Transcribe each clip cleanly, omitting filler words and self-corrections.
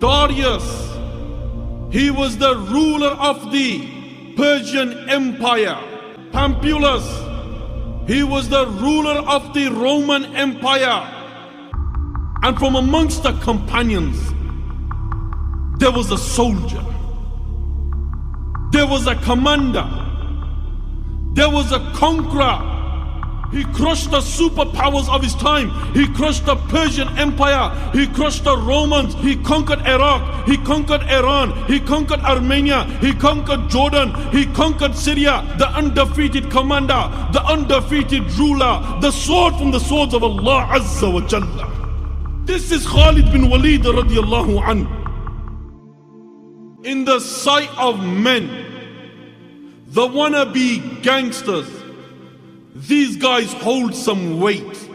Darius, he was the ruler of the Persian Empire. Pompeius, he was the ruler of the Roman Empire. And from amongst the companions, there was a soldier, there was a commander, there was a conqueror. He crushed the superpowers of his time. He crushed the Persian Empire. He crushed the Romans. He conquered Iraq. He conquered Iran. He conquered Armenia. He conquered Jordan. He conquered Syria. The undefeated commander, the undefeated ruler, the sword from the swords of Allah Azza wa Jalla. This is Khalid bin Walid radiallahu anhu. In the sight of men, the wannabe gangsters, these guys hold some weight.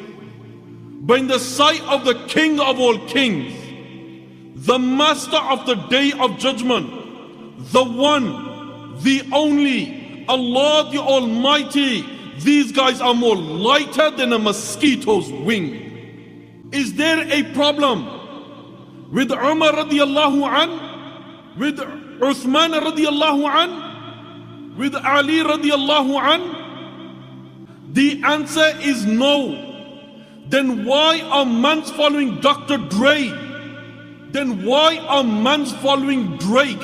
But in the sight of the King of all kings, the Master of the Day of Judgment, the one, the only, Allah the Almighty, these guys are more lighter than a mosquito's wing. Is there a problem with Umar radiallahu an, with Uthman radiallahu an, with Ali radiallahu an? The answer is no. Then why are mans following Dr. Dre? Then why are mans following Drake?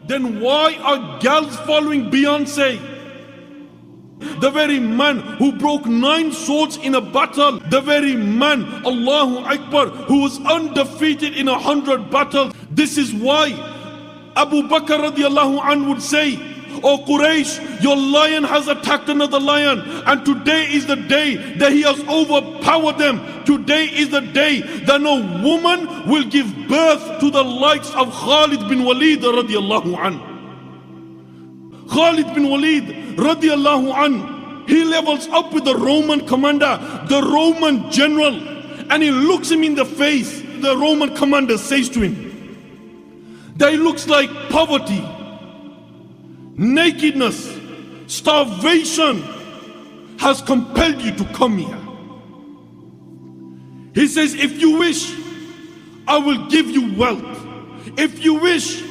Then why are gals following Beyonce? The very man who broke 9 swords in a battle, the very man, Allahu Akbar, who was undefeated in 100 battles. This is why Abu Bakr radiallahu anhu would say, "O Quraysh, your lion has attacked another lion, and today is the day that he has overpowered them. Today is the day that no woman will give birth to the likes of Khalid bin Walid radiallahu anhu." Khalid bin Walid radiallahu anhu, he levels up with the Roman commander, the Roman general, and he looks him in the face. The Roman commander says to him that he looks like poverty, nakedness, starvation has compelled you to come here. He says, if you wish, I will give you wealth. If you wish,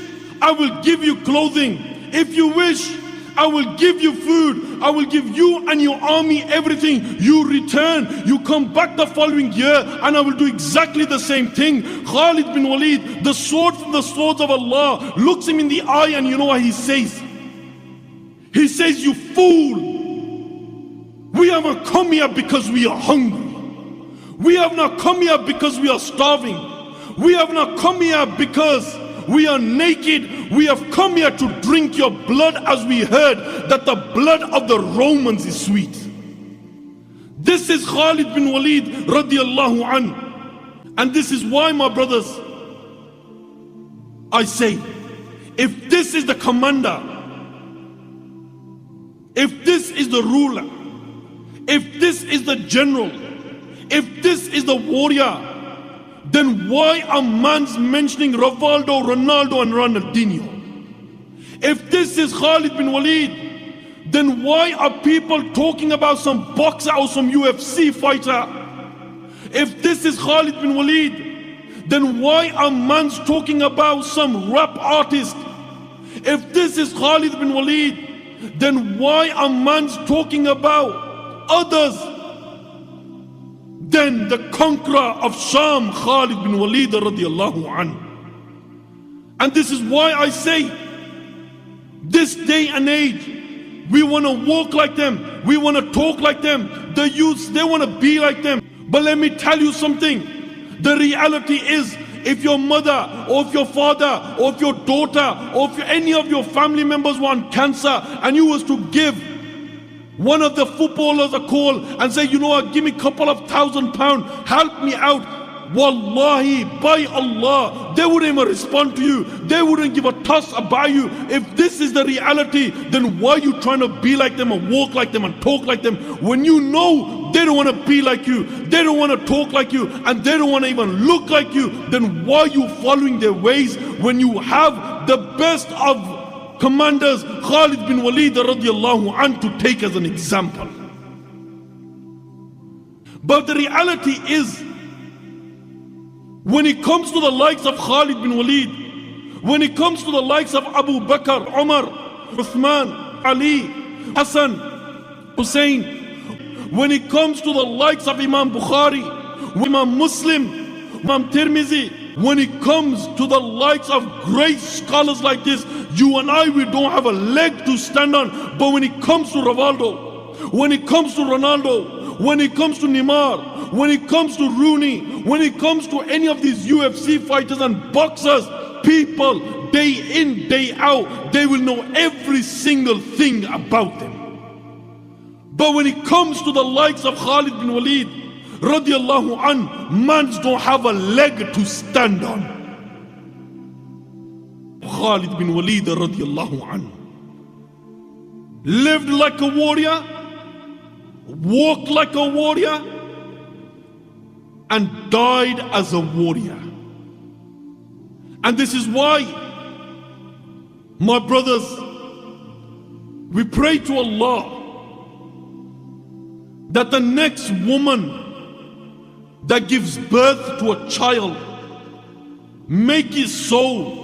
I will give you clothing. If you wish, I will give you food. I will give you and your army everything. You return, you come back the following year, and I will do exactly the same thing. Khalid bin Walid, the sword from the swords of Allah, looks him in the eye, and you know what he says? He says, "You fool, we have not come here because we are hungry. We have not come here because we are starving. We have not come here because we are naked. We have come here to drink your blood, as we heard that the blood of the Romans is sweet." This is Khalid bin Walid radiallahu anhu. And this is why, my brothers, I say, if this is the commander, if this is the ruler, if this is the general, if this is the warrior, then why are mans mentioning Rivaldo, Ronaldo and Ronaldinho? If this is Khalid bin Walid, then why are people talking about some boxer or some UFC fighter? If this is Khalid bin Walid, then why are mans talking about some rap artist? If this is Khalid bin Walid, then why are mans talking about others than the conqueror of Sham, Khalid bin Walid radiallahu anhu? And this is why I say, this day and age, we want to walk like them, we want to talk like them. The youths, they want to be like them. But let me tell you something, the reality is, if your mother or if your father or if your daughter or if any of your family members want cancer, and you was to give one of the footballers a call and say, "You know what, give me a couple of £1,000, help me out," wallahi, by Allah, they wouldn't even respond to you. They wouldn't give a toss about you. If this is the reality, then why are you trying to be like them and walk like them and talk like them when you know they don't want to be like you, they don't want to talk like you, and they don't want to even look like you? Then why are you following their ways when you have the best of commanders, Khalid bin Walid radiallahu anhu, to take as an example? But the reality is, When it comes to the likes of Khalid bin Walid, when it comes to the likes of Abu Bakr, Umar, Uthman, Ali, Hassan, Hussein, when it comes to the likes of Imam Bukhari, Imam Muslim, Imam Tirmizi, when it comes to the likes of great scholars like this, you and I, we don't have a leg to stand on. But when it comes to Rivaldo, when it comes to Ronaldo, when it comes to Neymar, when it comes to Rooney, when it comes to any of these UFC fighters and boxers, people, day in, day out, they will know every single thing about them. But when it comes to the likes of Khalid bin Walid, radiallahu an, mans don't have a leg to stand on. Khalid bin Walid radiallahu an lived like a warrior, walked like a warrior, and died as a warrior. And this is why, my brothers, we pray to Allah that the next woman that gives birth to a child, make it so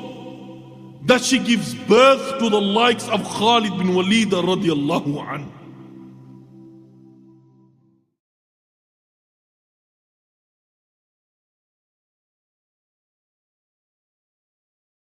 that she gives birth to the likes of Khalid bin Walid radiallahu anhu.